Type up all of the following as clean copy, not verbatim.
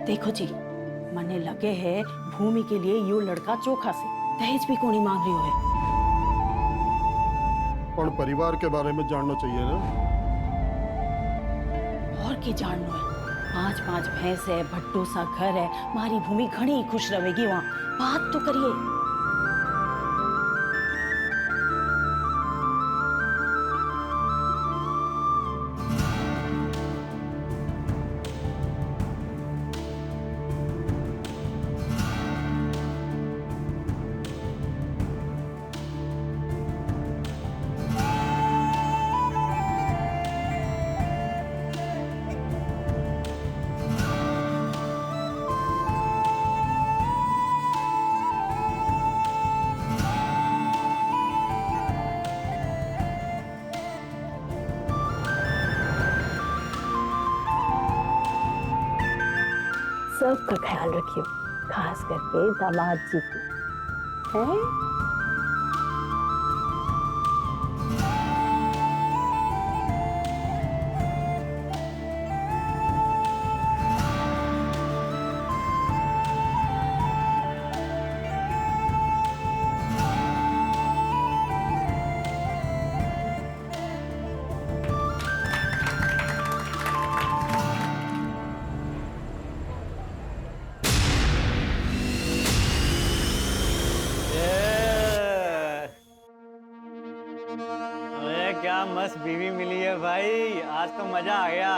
देखो जी, मने लगे है भूमि के लिए यो लड़का चोखा से दहेज भी कोनी मांग रही है। पर परिवार के बारे में जानना चाहिए ना। और के जानना है, 5-5 भैंस है, भट्टो सा घर है, मारी भूमि घनी खुश रहेगी वहाँ। बात तो करिए। सबका ख्याल रखियो, खास करके दामाद जी को। हैं? क्या मस्त बीवी मिली है भाई, आज तो मजा आ गया।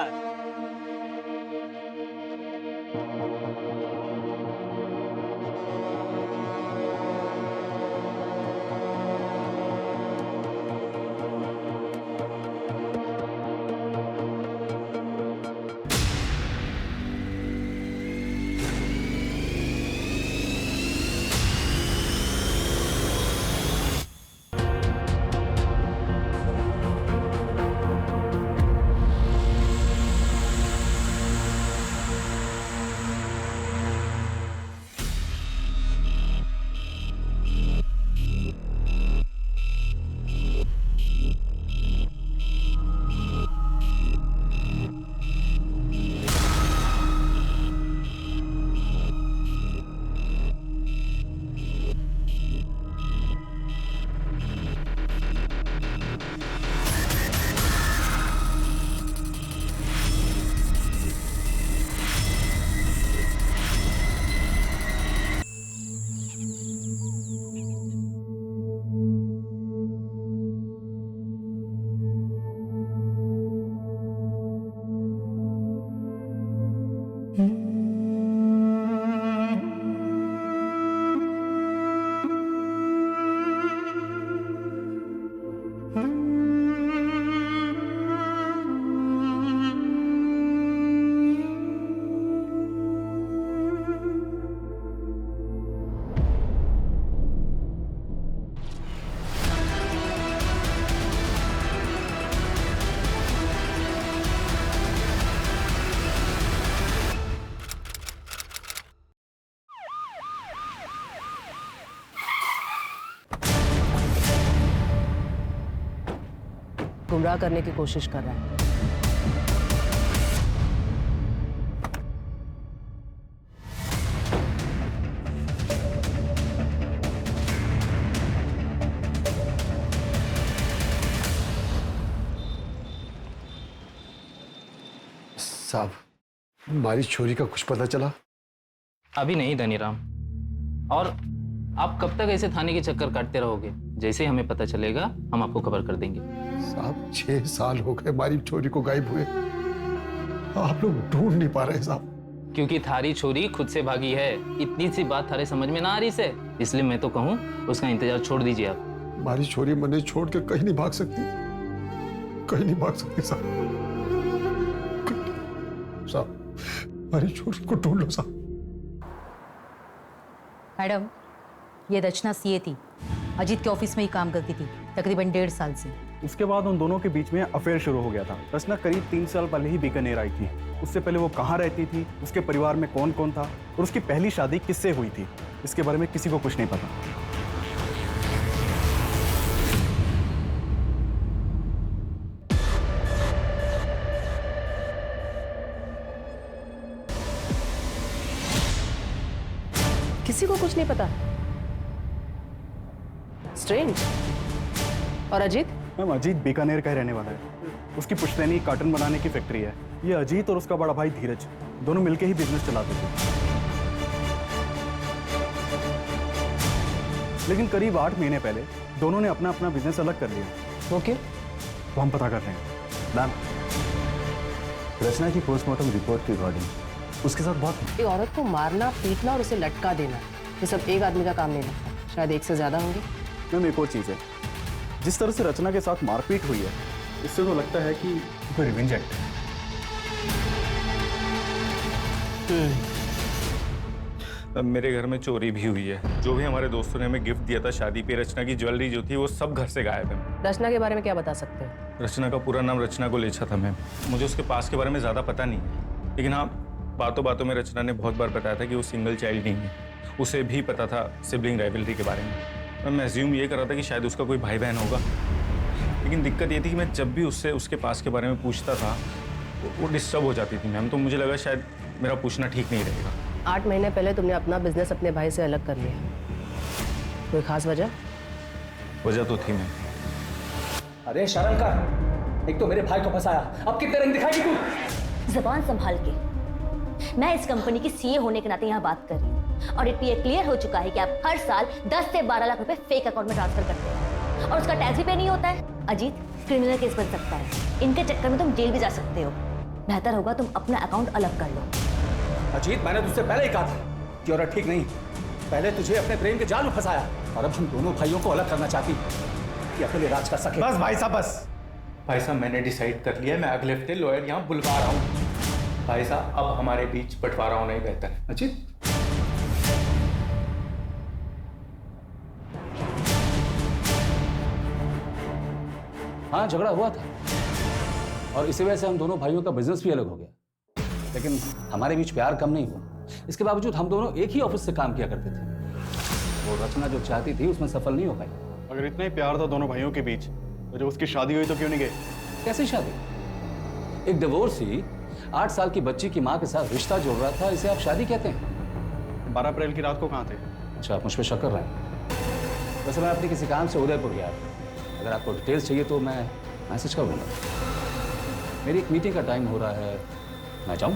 गुमराह करने की कोशिश कर रहा है। साहब, हमारी छोरी का कुछ पता चला? अभी नहीं धनीराम, और आप कब तक ऐसे थाने के चक्कर काटते रहोगे? जैसे ही हमें पता चलेगा हम आपको खबर कर देंगे। साहब, 6 साल हो गए हमारी छोरी को गायब हुए, आप लोग ढूंढ नहीं पा रहे साहब। क्योंकि थारी छोरी खुद से भागी है। इतनी सी बात थारे समझ में ना आ रही से, इसलिए मैं तो कहूँ उसका इंतजार छोड़ दीजिए आप। हमारी छोरी मने छोड़ के कहीं नहीं भाग सकती, कहीं नहीं भाग सकती साहब। साहब, हमारी छोरी को ढूंढ लो साहब। मैडम, ये रचना सीए थी, अजीत के ऑफिस में ही काम करती थी तकरीबन 1.5 साल से। उसके बाद उन दोनों के बीच में अफेयर शुरू हो गया था। रचना करीब 3 साल पहले ही बीकानेर आई थी। उससे पहले वो कहाँ रहती थी, उसके परिवार में कौन कौन था और उसकी पहली शादी किससे हुई थी, इसके बारे में किसी को कुछ नहीं पता। किसी को कुछ नहीं पता? स्ट्रेंज। और अजीत? मैम अजीत बीकानेर का ही रहने वाला है। उसकी पुश्तैनी कार्टन बनाने की फैक्ट्री है। ये अजीत और उसका बड़ा भाई धीरज दोनों मिलके ही बिजनेस चलाते थे। लेकिन करीब 8 महीने पहले दोनों ने अपना अपना बिजनेस अलग कर लिया। ओके। वो हम पता कर रहे हैं। मैम, रचना की पोस्टमार्टम रिपोर्ट के अकॉर्डिंग उसके साथ बहुत एक औरत को मारना, पीटना और उसे लटका देना, ये सब एक आदमी का काम नहीं लगता, शायद एक से ज्यादा होंगे। मैम एक और चीज़ है, जिस तरह से रचना के साथ मारपीट हुई है, इससे तो लगता है कि कोई रिवेंज एक्ट है। मेरे घर में चोरी भी हुई है। जो भी हमारे दोस्तों ने हमें गिफ्ट दिया था शादी पे, रचना की ज्वेलरी जो थी वो सब घर से गायब है। रचना के बारे में क्या बता सकते हैं? रचना का पूरा नाम रचना गोलेछा था मैम। मुझे उसके पास के बारे में ज़्यादा पता नहीं है, लेकिन हाँ, बातों बातों में रचना ने बहुत बार बताया था कि वो सिंगल चाइल्ड नहीं है। उसे भी पता था सिबलिंग राइवलरी के बारे में। मैं एज्यूम ये कर रहा था कि शायद उसका कोई भाई बहन होगा, लेकिन दिक्कत ये थी कि मैं जब भी उससे उसके पास के बारे में पूछता था वो डिस्टर्ब हो जाती थी मैम। तो मुझे लगा शायद मेरा पूछना ठीक नहीं रहेगा। 8 महीने पहले तुमने अपना बिजनेस अपने भाई से अलग कर लिया, कोई खास वजह? वजह तो थी मैम। अरे शर्म कर, एक तो मेरे भाई को फंसाया, अब कितने रंग दिखाएगी तू? जबान संभाल के। मैं इस कंपनी की सीए होने के नाते यहाँ बात कर रही हूँ और ये क्लियर हो चुका है कि आप हर साल 10 से 12 लाख रुपए फेक अकाउंट में ट्रांसफर करते हैं और उसका टैक्स भी पे नहीं होता है। अजीत, क्रिमिनल केस बन सकता है, इनके चक्कर में तुम जेल भी जा सकते हो। बेहतर होगा तुम अपना अकाउंट अलग कर लो। अजीत, मैंने तुझसे पहले ही कहा था कि औरत ठीक नहीं। पहले तुझे अपने प्रेम के जाल में फंसाया और अब हम दोनों भाइयों को अलग करना चाहती कि अकेले राज कर सके। बस भाई साहब, बस भाई साहब, मैंने डिसाइड कर लिया है। मैं अगले हफ्ते लॉयर यहाँ बुलवा रहा हूँ। भाई साहब, अब हमारे बीच बंटवारा होना ही बेहतर है। अजीत, हाँ झगड़ा हुआ था और इसी वजह से हम दोनों भाइयों का बिजनेस भी अलग हो गया, लेकिन हमारे बीच प्यार कम नहीं हुआ। इसके बावजूद हम दोनों एक ही ऑफिस से काम किया करते थे। वो रचना जो चाहती थी उसमें सफल नहीं हो पाई। अगर इतना ही प्यार था दोनों भाइयों के बीच, तो जब उसकी शादी हुई तो क्यों नहीं गए? कैसी शादी? एक डिवोर्सी 8 साल की बच्ची की माँ के साथ रिश्ता जोड़ रहा था, इसे आप शादी कहते हैं? 12 अप्रैल की रात को कहाँ थे? अच्छा, आप मुझ पर शक कर रहे हैं? वैसे मैं अपने किसी काम से उदयपुर गया था। अगर आपको डिटेल्स चाहिए तो मैं मैसेज कर दूंगा। मेरी एक मीटिंग का टाइम हो रहा है, मैं जाऊँ?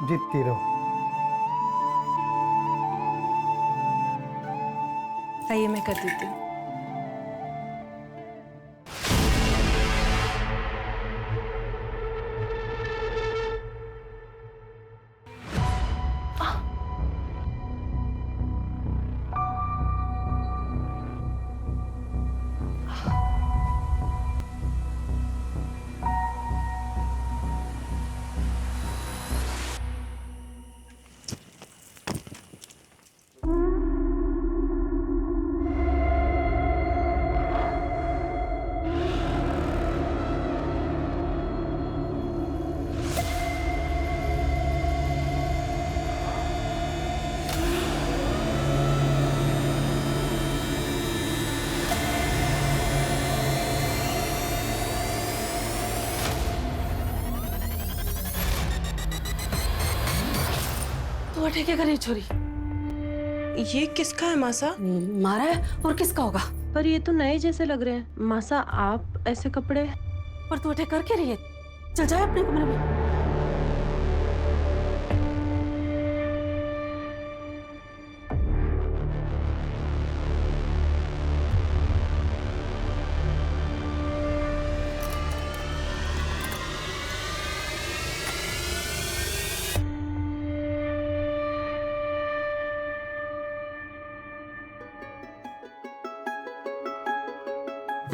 जीतती रहो। आइए, मैं कर देती हूँ। तो ठीक है, करे छोरी। ये किसका है मासा? मारा है और किसका होगा? पर ये तो नए जैसे लग रहे हैं। मासा, आप ऐसे कपड़े? पर तू अटैक करके रही है, चल जाए अपने कमरे में।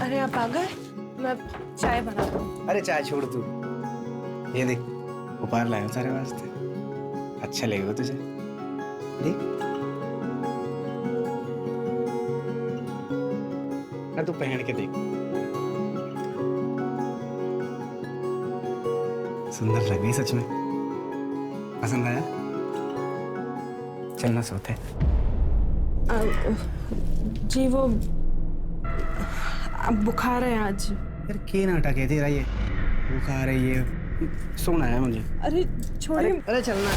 अरे आप आ गए, मैं चाय बनाता हूँ। अरे चाय छोड़ तू, ये देख उपहार लाया हूं तेरे वास्ते, अच्छा लगेगा तुझे। देख ना, तू पहन के देख, सुंदर लग रही सच में। पसंद आया? चलना सोते। जी वो अब बुखार है आज। यार के नाटक है तेरा ये, बुखार है ये, सोना है मुझे। अरे छोड़िए। अरे चलना।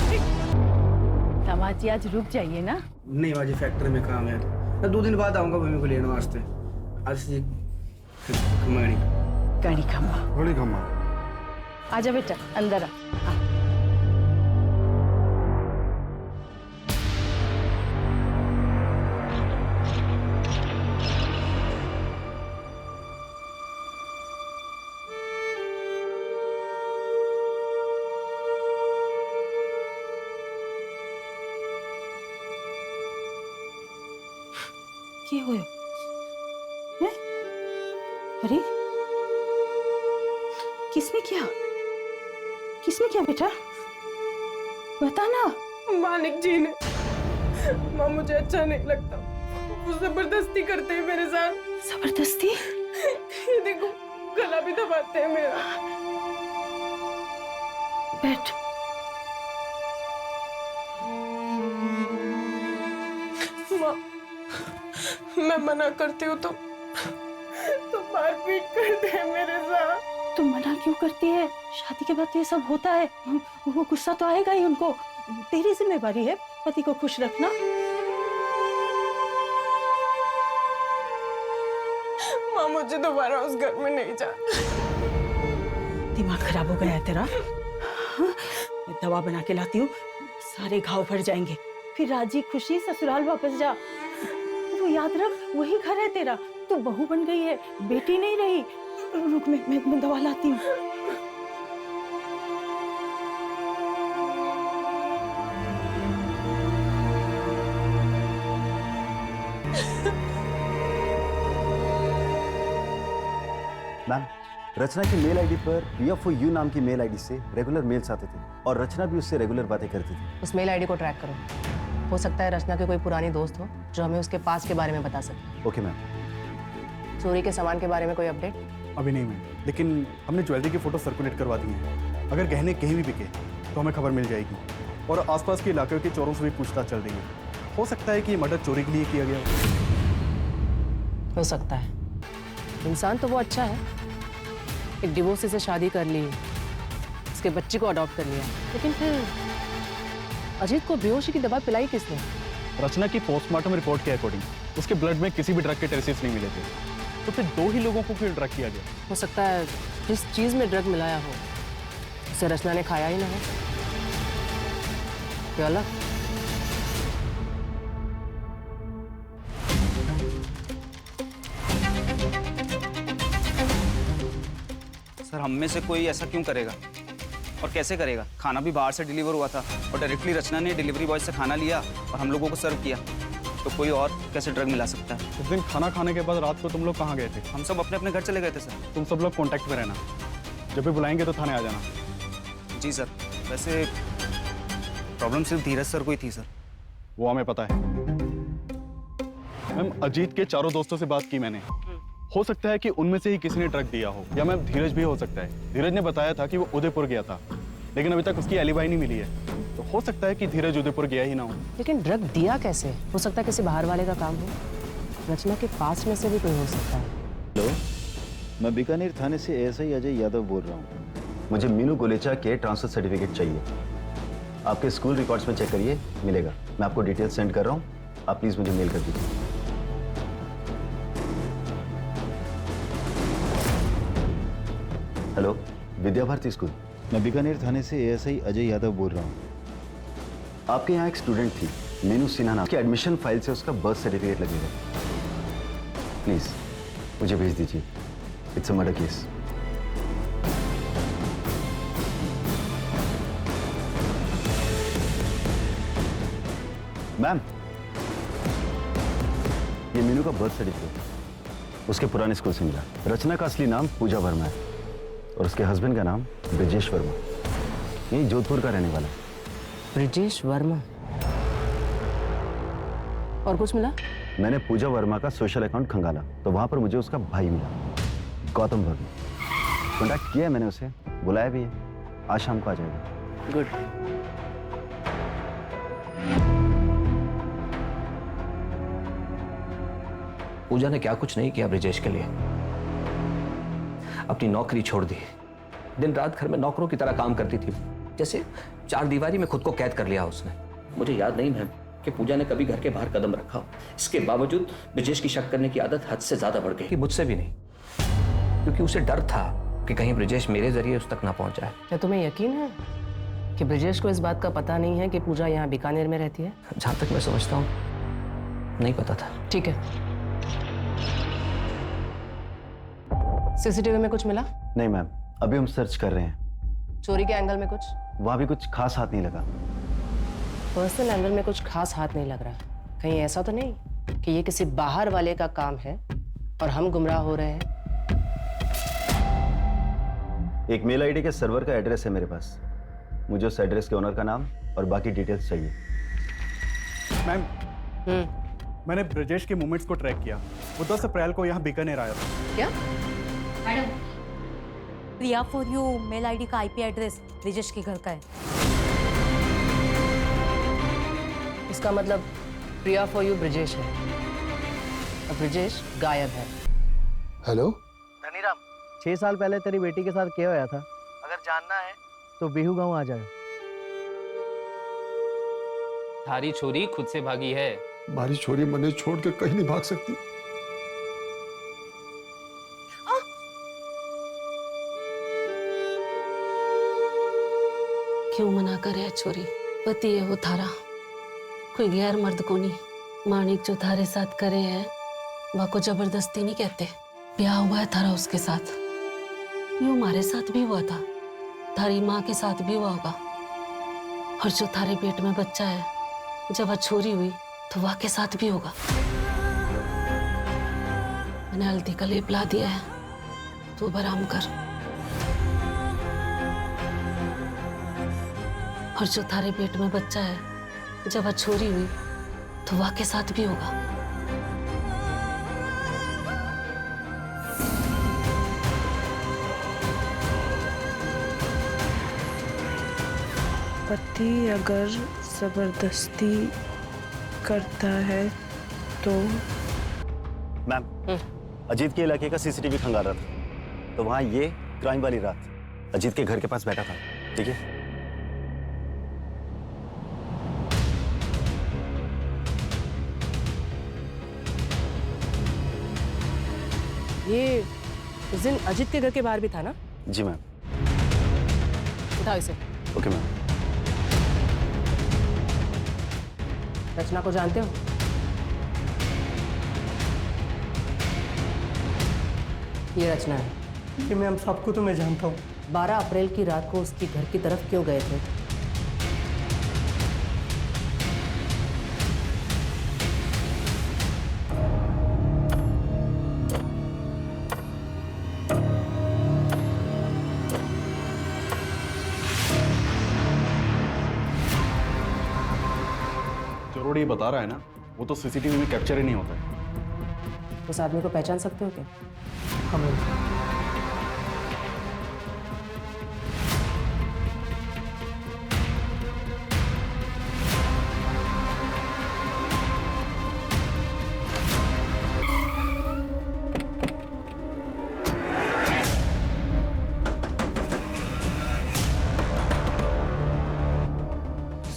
दामाद जी आज रुक जाइए ना। नहीं बाजी, फैक्ट्री में काम है, मैं 2 दिन बाद आऊंगा भूमि को लेने वास्ते। आज से खम्मा कड़ी खम्मा, बड़ी खम्मा। आजा बेटा अंदर आ। क्या हुआ? हैं? अरे किसने किया? किसने किया बेटा? बता ना। मालिक जी ने। माँ मुझे अच्छा नहीं लगता, वो जबरदस्ती करते हैं मेरे साथ। जबरदस्ती? ये देखो गला भी दबाते हैं मेरा। बैठ। माँ मैं मना करती हूँ तो मारपीट करते हैं मेरे साथ। तुम मना क्यों करती है? शादी के बाद तो ये सब होता है, वो गुस्सा तो आएगा ही उनको। तेरी जिम्मेवारी है पति को खुश रखना। माँ मुझे दोबारा उस घर में नहीं जाना। दिमाग खराब हो गया है तेरा? हाँ? मैं दवा बना के लाती हूँ, सारे घाव भर जाएंगे। फिर राजी खुशी ससुराल वापस जा। तो याद रख वही घर है तेरा। तू बहू बन गई है, बेटी नहीं रही। रुक मैं दवा लाती हूँ। मैम, रचना की मेल आईडी पर PFOU नाम की मेल आईडी से रेगुलर मेल्स आते थे और रचना भी उससे रेगुलर बातें करती थी। उस मेल आईडी को ट्रैक करो। हो सकता है रचना के कोई पुरानी दोस्त हो जो हमें उसके पास के बारे में बता सके। Okay ma'am. चोरी के सामान के बारे में कोई अपडेट? अभी नहीं मैम, लेकिन हमने ज्वेलरी की फोटो सर्कुलेट करवा दी है। अगर गहने कहीं भी बिके तो हमें खबर मिल जाएगी। और आसपास के इलाके के चोरों से भी पूछताछ चल रही है। हो सकता है कि ये मर्डर चोरी के लिए किया गया हो सकता है। इंसान तो वो अच्छा है, एक डिवोर्सी से शादी कर ली, उसके बच्चे को अडॉप्ट कर लिया, लेकिन फिर अजीत को बेहोशी की दवा पिलाई किसने? रचना की पोस्टमार्टम रिपोर्ट के अकॉर्डिंग उसके ब्लड में किसी भी ड्रग के ट्रेसेस नहीं मिले थे। तो फिर 2 ही लोगों को क्यों ड्रग किया गया? हो सकता है जिस चीज में ड्रग मिलाया हो उसे रचना ने खाया ही ना हो। क्या अलग? सर हम में से कोई ऐसा क्यों करेगा और कैसे करेगा? खाना भी बाहर से डिलीवर हुआ था और डायरेक्टली रचना ने डिलीवरी बॉय से खाना लिया और हम लोगों को सर्व किया। तो कोई और कैसे ड्रग मिला सकता है? उस दिन खाना खाने के बाद रात को तुम लोग कहाँ गए थे? हम सब अपने अपने घर चले गए थे सर। तुम सब लोग कांटेक्ट में रहना, जब भी बुलाएंगे तो थाने आ जाना। जी सर। वैसे प्रॉब्लम सिर्फ धीरज सर को ही थी सर। वो हमें पता है मैम। अजीत के चारों दोस्तों से बात की मैंने। हो सकता है कि उनमें से ही किसी ने ड्रग दिया हो, या मैम धीरज भी हो सकता है। धीरज ने बताया था कि वो उदयपुर गया था, लेकिन अभी तक उसकी एलिबाई नहीं मिली है। तो हो सकता है कि धीरज उदयपुर गया ही ना हो। लेकिन ड्रग दिया कैसे? हो सकता है किसी बाहर वाले का काम हो। रचना के पास में से भी कोई हो सकता है। हेलो, मैं बीकानेर थाने से ASI अजय यादव बोल रहा हूँ। मुझे मीनू गोलेचा के ट्रांसफर सर्टिफिकेट चाहिए। आपके स्कूल रिकॉर्ड्स में चेक करिए, मिलेगा। मैं आपको डिटेल्स सेंड कर रहा हूँ, आप प्लीज़ मुझे मेल कर दीजिए। Hello, Vidya Bharati school. मैं बीकानेर थाने से ASI अजय यादव बोल रहा हूँ। आपके यहाँ एक स्टूडेंट थी मीनू सिन्हा नाम की। एडमिशन फाइल से उसका बर्थ सर्टिफिकेट लगेगा। प्लीज़ मुझे भेज दीजिए। It's a murder case. Ma'am, ये मीनू का बर्थ सर्टिफिकेट। उसके पुराने स्कूल से मिला। रचना का असली नाम पूजा वर्मा है और उसके हस्बैंड का नाम ब्रिजेश वर्मा, यही जोधपुर का रहने वाला है। ब्रिजेश वर्मा। और कुछ मिला? मैंने पूजा वर्मा का सोशल अकाउंट खंगाला तो वहां पर मुझे उसका भाई मिला, गौतम वर्मा। कॉन्टैक्ट किया है मैंने उसे, बुलाया भी है, आज शाम को आ जाएगा। गुड। पूजा ने क्या कुछ नहीं किया ब्रिजेश के लिए। अपनी नौकरी छोड़ दी, दिन रात घर में नौकरों की तरह काम करती थी, जैसे चार दीवारी में खुद को कैद कर लिया उसने। मुझे याद नहीं मैम कि पूजा ने कभी घर के बाहर कदम रखा हो। इसके बावजूद ब्रिजेश की शक करने की आदत हद से ज्यादा बढ़ गई। कि मुझसे भी नहीं, क्योंकि उसे डर था कि कहीं ब्रिजेश मेरे जरिए उस तक ना पहुंच जाए। क्या तुम्हें यकीन है कि ब्रिजेश को इस बात का पता नहीं है कि पूजा यहाँ बीकानेर में रहती है? जहां तक मैं समझता हूँ नहीं पता था। ठीक है। सीसीटीवी में कुछ मिला? नहीं मैम, अभी हम सर्च कर रहे हैं। चोरी के एंगल में कुछ? वहां भी कुछ खास हाथ नहीं लगा। पर्सनल एंगल में कुछ खास हाथ नहीं लग रहा। कहीं ऐसा तो नहीं कि ये किसी बाहर वाले का काम है और हम गुमराह हो रहे हैं? एक मेल आईडी के सर्वर का एड्रेस है मेरे पास, मुझे उस एड्रेस के ओनर का नाम और बाकी डिटेल्स चाहिए। मैम, मैंने ब्रिजेश के मूवमेंट्स को ट्रैक किया। वो 10 अप्रैल को यहाँ बीकानेर आया था। क्या? Madam, Priya for you mail ID का आईपी एड्रेस ब्रिजेश के घर का है। इसका मतलब प्रिया फॉर यू ब्रिजेश है और ब्रिजेश गायब है। हेलो धनीराम, 6 साल पहले तेरी बेटी के साथ क्या होया था? अगर जानना है तो बिहू गांव आ जाए। थारी छोरी खुद से भागी है। हमारी छोरी मने छोड़ के कहीं नहीं भाग सकती। क्यों मना करे छोरी? पति है वो थारा, कोई गैर मर्द को नहीं। माणिक जो थारे साथ करे है वह को जबरदस्ती नहीं कहते। ब्याह हुआ है थारा उसके साथ, यूं हमारे साथ भी हुआ था, थारी माँ के साथ भी हुआ होगा। और जो थारे पेट में बच्चा है जब वह छोरी हुई तो वह के साथ भी होगा। मैंने हल्दी का लेप ला दिया है, तू आराम कर। और जो थारे पेट में बच्चा है जब वह छोरी हुई तो वह के साथ भी होगा। पति अगर जबरदस्ती करता है तो? मैम, अजीत के इलाके का सीसीटीवी खंगाल रहा था तो वहां ये क्राइम वाली रात अजीत के घर के पास बैठा था। ठीक है, ये उस दिन अजीत के घर के बाहर भी था ना? जी मैम। उठाओ इसे। Okay ma'am. रचना को जानते हो? ये रचना है। जी मैम, सबको तो मैं जानता हूँ। 12 अप्रैल की रात को उसकी घर की तरफ क्यों गए थे? जरूरी बता रहा है ना, वो तो सीसीटीवी में कैप्चर ही नहीं होता है। उस आदमी को पहचान सकते हो क्या? हमें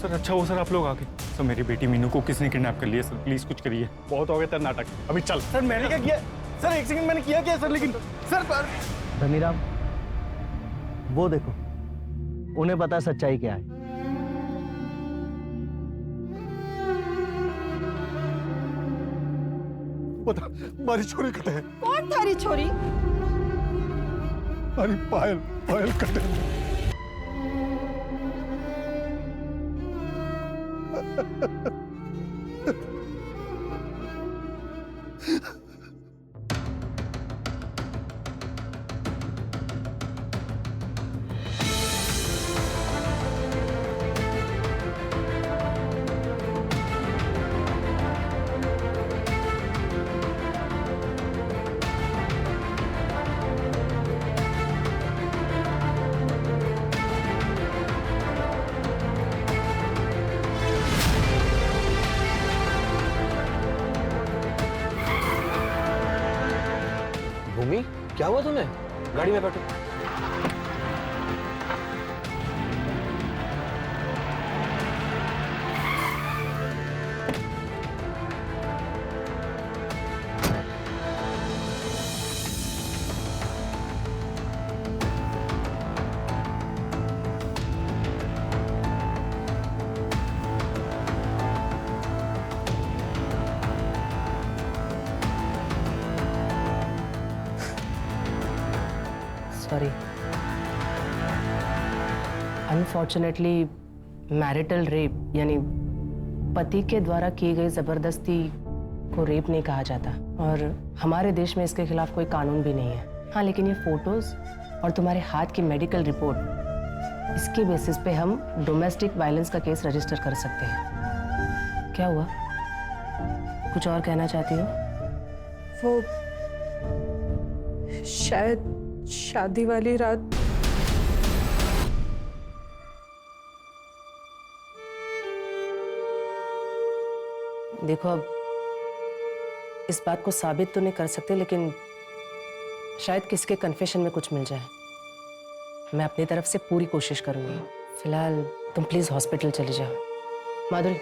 सर अच्छा हो सर आप लोग आके। सर मेरी बेटी मीनू को किसने किडनैप कर लिया? सर प्लीज कुछ करिए। बहुत हो गया तेरा नाटक, अभी चल। सर मैंने क्या किया? सर एक सेकंड, मैंने किया क्या सर? लेकिन सर धनीराम, वो देखो, उन्हें पता सच्चाई क्या है। पता हमारी छोरी कटे है। कौन थारी छोरी? अरे पायल, पायल कटे। क्या हुआ तुम्हें? गाड़ी में बैठो। सॉरी, अनफॉर्चुनेटली मैरिटल रेप यानी पति के द्वारा की गई जबरदस्ती को रेप नहीं कहा जाता और हमारे देश में इसके खिलाफ कोई कानून भी नहीं है। हाँ, लेकिन ये फोटोज और तुम्हारे हाथ की मेडिकल रिपोर्ट, इसके बेसिस पे हम डोमेस्टिक वायलेंस का केस रजिस्टर कर सकते हैं। क्या हुआ? कुछ और कहना चाहती हो? वो शायद शादी वाली रात देखो, अब इस बात को साबित तो नहीं कर सकते, लेकिन शायद किसके कन्फेशन में कुछ मिल जाए। मैं अपनी तरफ से पूरी कोशिश करूंगी। फिलहाल तुम प्लीज हॉस्पिटल चली जाओ। माधुरी,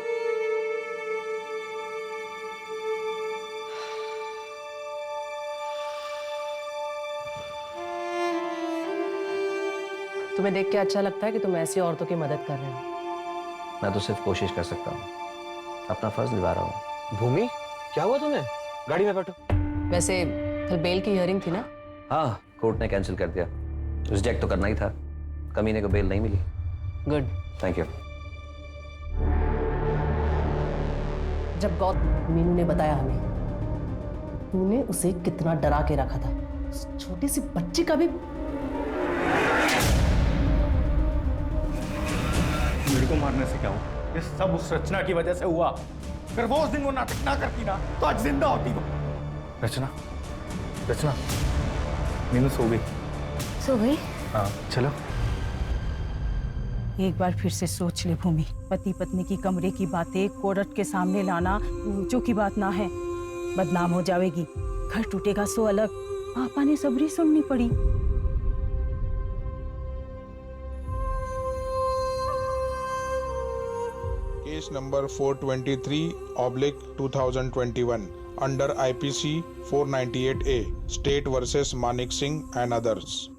तुम्हें देख के अच्छा लगता है कि तुम ऐसी औरतों की मदद कर रहे हो। मैं तो सिर्फ कोशिश कर सकता हूँ, अपना फर्ज निभा रहा हूँ। भूमि, क्या हुआ तुम्हें? गाड़ी में बैठो। वैसे कल बेल की हियरिंग थी ना? हाँ, कोर्ट ने कैंसिल कर दिया। रिजेक्ट तो करना ही था, कमीने को बेल नहीं मिली। Good, thank you. जब गौत मीनू ने बताया हमें, तूने उसे कितना डरा के रखा था। उस छोटी सी बच्ची का भी। मेरे को मारने से क्या हुआ? ये सब उस रचना की वजह से हुआ। अगर वो उस दिन वो नाटक ना करती ना तो आज जिंदा होती वो। रचना, रचना, मीनू सो गई। सो गई? हाँ, चलो। एक बार फिर से सोच ले भूमि, पति पत्नी की कमरे की बातें कोर्ट के सामने लाना जो की बात ना है। बदनाम हो जाएगी, घर टूटेगा सो अलग। पापा ने सबरी सुननी पड़ी। Case number 423/2021 under IPC 498A state versus Manik Singh and others.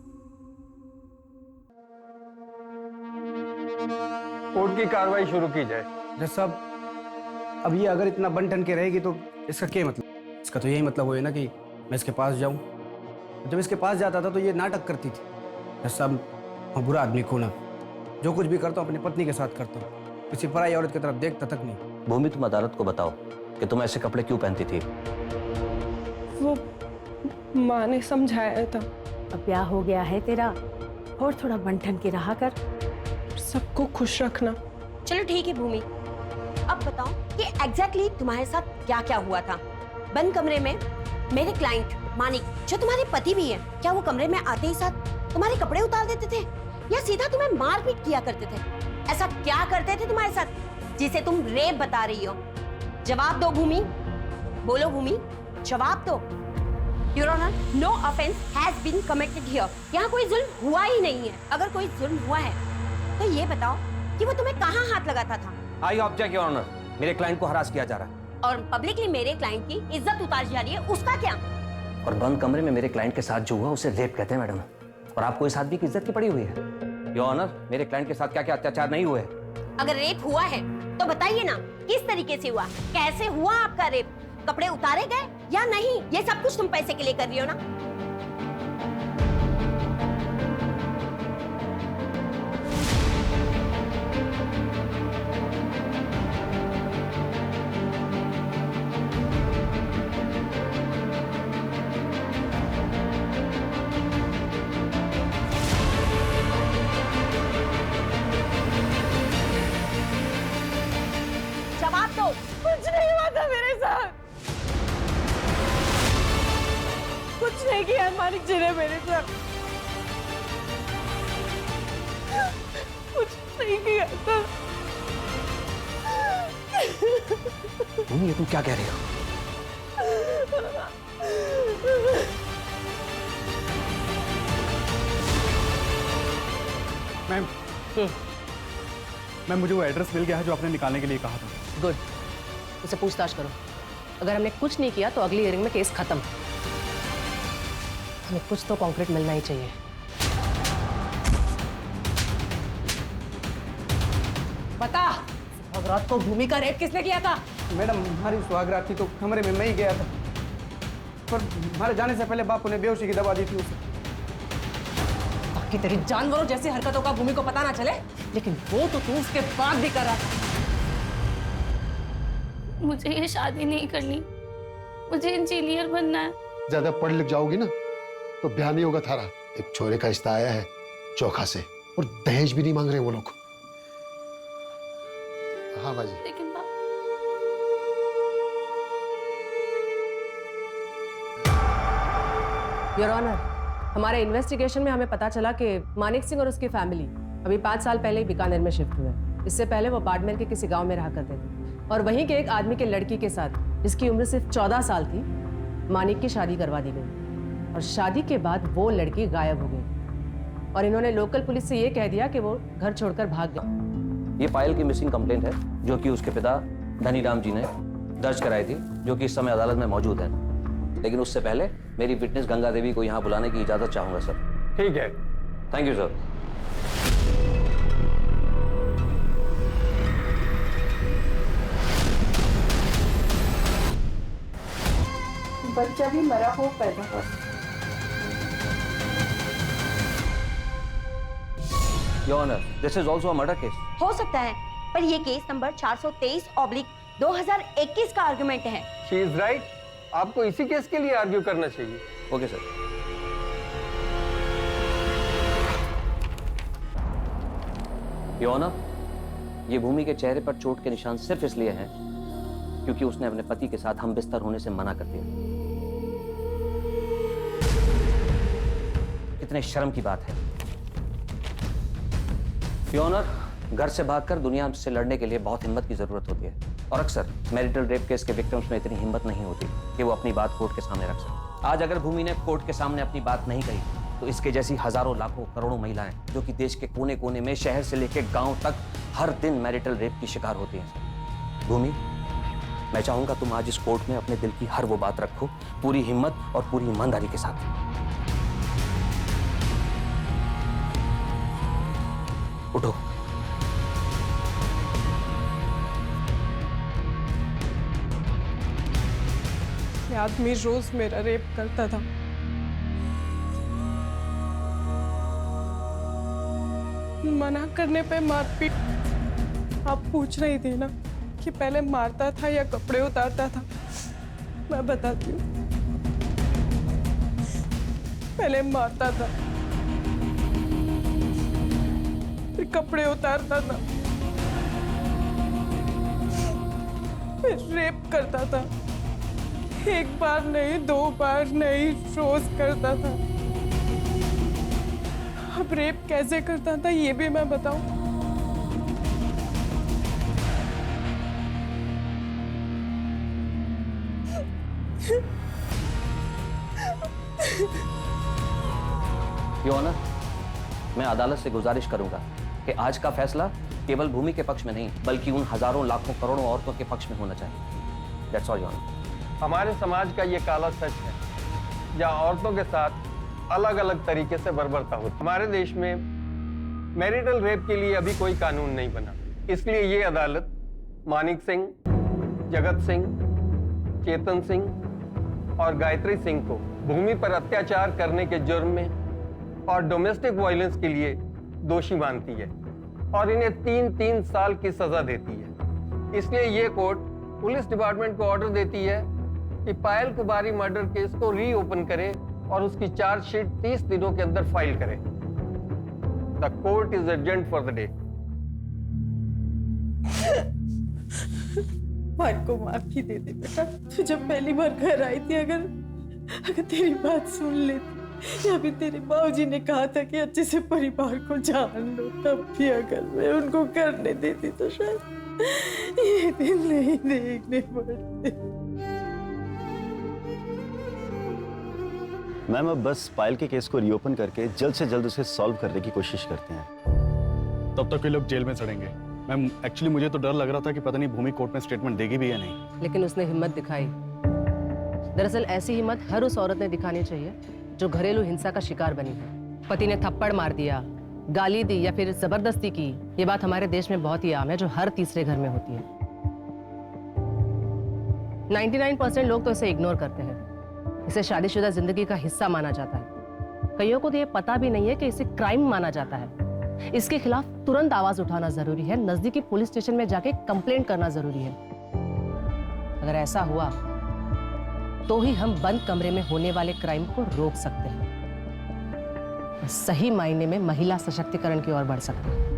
Court की कार्रवाई शुरू की जाए। जज साहब, अब ये अगर इतना बन ठन के रहेगी तो इसका क्या मतलब? इसका तो यही मतलब हुआ ना कि मैं इसके पास जाऊं। जब इसके पास जाता था तो ये नाटक करती थी। जज साहब, मैं बुरा आदमी हूं ना, जो कुछ भी करता हूँ अपनी पत्नी के साथ करता हूँ, किसी पराई औरत की तरफ देखता तक नहीं। भूमि, तुम अदालत को बताओ कि तुम ऐसे कपड़े क्यों पहनती थी? वो माँ ने समझाया था। अब ब्याह हो गया है तेरा, और थोड़ा बंठन के रहा कर। सबको खुश रखना। चलो ठीक है भूमि, अब बताओ कि एग्जैक्टली तुम्हारे साथ क्या क्या हुआ था। बंद कमरे में मेरे क्लाइंट मानिक, जो तुम्हारे पति भी है, क्या वो कमरे में आते ही साथ तुम्हारे कपड़े उतार देते थे या सीधा तुम्हें मारपीट किया करते थे? ऐसा क्या करते थे तुम्हारे साथ जिसे तुम रेप बता रही हो? जवाब दो भूमि, बोलो भूमि, जवाब दो। Your honour, no offence has been committed here. यहाँ कोई जुल्म हुआ ही नहीं है। अगर कोई जुल्म हुआ है तो ये बताओ कि वो तुम्हें कहाँ हाथ लगाता था? आई ऑब्जेक्ट योर ऑनर, मेरे क्लाइंट को हरास किया जा रहा है। और पब्लिकली मेरे क्लाइंट की इज्जत उतारी जा रही है, उसका क्या? और बंद कमरे में मेरे क्लाइंट के साथ जो हुआ उसे रेप कहते हैं मैडम। और आपको इस आदमी की इज्जत की पड़ी हुई है। योर ऑनर, मेरे क्लाइंट के साथ क्या क्या अत्याचार नहीं हुए? अगर रेप हुआ है तो बताइए ना, किस तरीके से हुआ, कैसे हुआ आपका रेप? कपड़े उतारे गए या नहीं? ये सब कुछ तुम पैसे के लिए कर रही हो ना? जवाब दो। कुछ नहीं हुआ था मेरे साथ, कुछ नहीं किया मानिक जी ने मेरे साथ, कुछ नहीं किया था। ये तुम क्या कह रही हो? मैम मैम मुझे वो एड्रेस मिल गया है जो आपने निकालने के लिए कहा था। गुड, उसे पूछताछ करो। अगर हमने कुछ नहीं किया तो अगली हियरिंग में केस खत्म। हमें कुछ तो कॉन्क्रीट मिलना ही चाहिए। बता, सुहागरात को भूमि का रेप किसने किया था? मैडम हमारी सुहागरात थी तो कमरे में मैं ही गया था, पर हमारे जाने से पहले बापू ने बेहोशी की दवा दी थी उसे। बाकी तेरी जानवरों जैसी हरकतों का भूमि को पता ना चले, लेकिन वो तो तू उसके बाद भी कर रहा था। मुझे ये शादी नहीं करनी, मुझे इंजीनियर बनना है। ज्यादा पढ़ लिख जाओगी ना तो ब्याह नहीं होगा थारा। एक छोरे का रिश्ता आया है चोखा से, और दहेज भी नहीं मांग रहे वो लोग। हाँ बाजी। लेकिन योर ऑनर, हमारे इन्वेस्टिगेशन में हमें पता चला कि मानिक सिंह और उसकी फैमिली अभी 5 साल पहले ही बीकानेर में शिफ्ट हुए। इससे पहले वो बाड़मेर के किसी गांव में रहा करते थे, और वहीं के एक आदमी के लड़की के साथ, जिसकी उम्र सिर्फ 14 साल थी, मानिक की शादी करवा दी गई। और शादी के बाद वो लड़की गायब हो गई, और इन्होंने लोकल पुलिस से ये कह दिया कि वो घर छोड़कर भाग गई। ये पायल की मिसिंग कंप्लेंट है जो कि उसके पिता धनीराम जी ने दर्ज कराई थी, जो कि इस समय अदालत में मौजूद है। लेकिन उससे पहले मेरी विटनेस गंगा देवी को यहाँ बुलाने की इजाजत चाहूंगा सर। ठीक है। Thank you sir. बच्चा भी मरा हो पैदा हो। Your honour, this is also a murder case. हो सकता है, पर ये केस नंबर 423/2021 का आर्गुमेंट है। She is right. आपको इसी केस के लिए आर्ग्यू करना चाहिए। Okay sir. योर ऑनर, ये भूमि के चेहरे पर चोट के निशान सिर्फ इसलिए हैं क्योंकि उसने अपने पति के साथ हम बिस्तर होने से मना कर दिया। कितने शर्म की बात है। योर ऑनर, घर से भागकर दुनिया से लड़ने के लिए बहुत हिम्मत की जरूरत होती है, और अक्सर मैरिटल रेप केस के विक्टिम्स में इतनी हिम्मत नहीं होती कि वो अपनी बात कोर्ट के सामने रख सकें। आज अगर भूमि ने कोर्ट के सामने अपनी बात नहीं कही तो इसके जैसी हजारों लाखों करोड़ों महिलाएं जो कि देश के कोने कोने में, शहर से लेकर गांव तक, हर दिन मैरिटल रेप की शिकार होती हैं। भूमि, मैं चाहूंगा तुम आज इस कोर्ट में अपने दिल की हर वो बात रखो, पूरी हिम्मत और पूरी ईमानदारी के साथ। उठो। ये आदमी रोज मेरा रेप करता था। मना करने पे मारपीट। आप पूछ रही थी ना कि पहले मारता था या कपड़े उतारता था। मैं बताती हूँ। पहले मारता था, फिर कपड़े उतारता था, फिर रेप करता था। एक बार नहीं, 2 बार नहीं, रोज करता था। अब रेप कैसे करता था ये भी मैं बताऊं? योर ऑनर, मैं अदालत से गुजारिश करूंगा कि आज का फैसला केवल भूमि के पक्ष में नहीं बल्कि उन हजारों लाखों करोड़ों औरतों के पक्ष में होना चाहिए। That's all your honour. हमारे समाज का ये काला सच है जहाँ औरतों के साथ अलग अलग तरीके से बर्बरता होती। हमारे देश में मैरिटल रेप के लिए अभी कोई कानून नहीं बना, इसलिए ये अदालत मानिक सिंह, जगत सिंह, चेतन सिंह और गायत्री सिंह को भूमि पर अत्याचार करने के जुर्म में और डोमेस्टिक वायलेंस के लिए दोषी मानती है और इन्हें 3-3 साल की सजा देती है। इसलिए ये कोर्ट पुलिस डिपार्टमेंट को ऑर्डर देती है कि पायल कुमारी मर्डर केस को रीओपन करे और उसकी चार्जशीट 30 दिनों के अंदर फाइल करे। The court is adjourned for the day. मार को माफी दे दे बेटा। तू जब पहली बार घर आई थी, अगर तेरी बात सुन लेती, या फिर तेरे बाबूजी ने कहा था कि अच्छे से परिवार को जान लो, तब भी अगर मैं उनको करने देती तो शायद ये दिन नहीं देखने पड़ते। मैम अब बस पायल के केस को रीओपन करके जल्द से जल्द उसे सॉल्व करने की कोशिश करते हैं। तब तक ये लोग जेल में सड़ेंगे। मैम एक्चुअली मुझे तो डर लग रहा था कि पता नहीं भूमि कोर्ट में स्टेटमेंट देगी भी या नहीं। लेकिन उसने हिम्मत दिखाई। दरअसल ऐसी हिम्मत हर उस औरत ने दिखानी चाहिए जो घरेलू हिंसा का शिकार बनी है। पति ने थप्पड़ मार दिया, गाली दी या फिर जबरदस्ती की, ये बात हमारे देश में बहुत ही आम है, जो हर तीसरे घर में होती है। 99% लोग तो इसे इग्नोर करते हैं। इसे शादीशुदा जिंदगी का हिस्सा माना जाता है। कईयों को तो ये पता भी नहीं है कि इसे क्राइम माना जाता है। इसके खिलाफ तुरंत आवाज उठाना जरूरी है, नजदीकी पुलिस स्टेशन में जाके कंप्लेंट करना जरूरी है। अगर ऐसा हुआ तो ही हम बंद कमरे में होने वाले क्राइम को रोक सकते हैं, सही मायने में महिला सशक्तिकरण की ओर बढ़ सकते हैं।